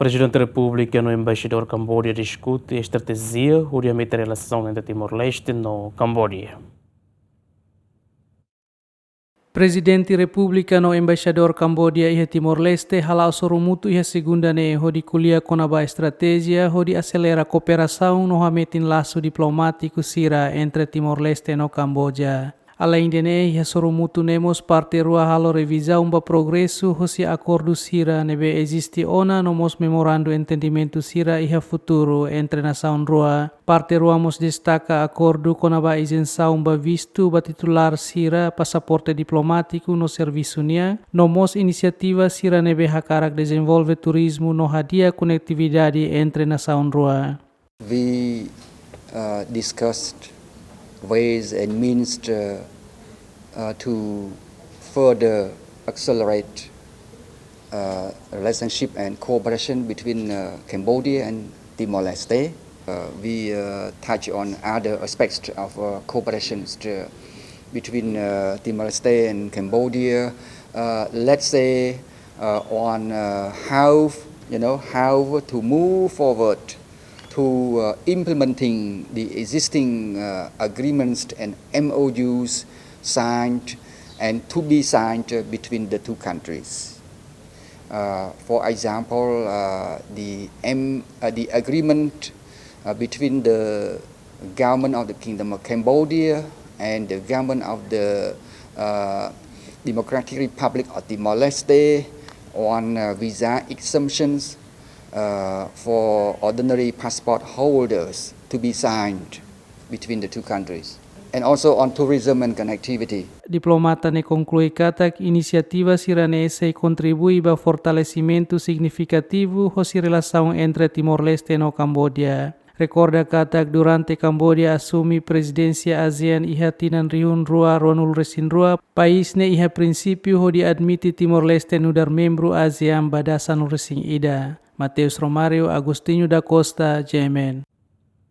Prezidente Repúblika no Embaixadór Cambodia diskute estratejia hodi entre relasaun entre Timor-Leste no Cambodia. Prezidente Repúblika no Embaixadór Cambodia iha Timor-Leste halau sorumutu iha segunda ne hodi kuliah konaba estratejia hodi acelera cooperação no hametin laço diplomático sira entre Timor-Leste no Cambodia. Além de ne iha sorumutu nemos parte rua halo revisão ba progresso hosi acordo sira nebe existe ona nomos memorando entendimento sira iha futuro entre nação rua. Parte rua mos destaca acordo konaba isenção ba visto ba titular sira passaporte diplomático no serviço nia. Nomos inisiativa sira nebe hakarak desenvolve turismo no hadia conectividade entre nação rua. We discussed ways and means to further accelerate relationship and cooperation between Cambodia and Timor-Leste. We touch on other aspects of cooperation between Timor-Leste and Cambodia. Let's say on how to move forward to implementing the existing agreements and MOUs signed and to be signed between the two countries. For example, the agreement between the government of the Kingdom of Cambodia and the government of the Democratic Republic of Timor-Leste on visa exemptions for ordinary passport holders to be signed between the two countries, and also on tourism and connectivity. Diplomata ne conclui katak inisiativa siranese contribui ba fortalecimento significativo hosi relasaun entre Timor-Leste no Cambodia. Recorda katak durante Cambodia asumi presidencia ASEAN iha tinan rihun rua ronul resin rua, país ne iha prinsipio hodi admiti Timor-Leste nudar membro ASEAN badasan resin ida. Mateus Romario Agostinho da Costa, Jemen.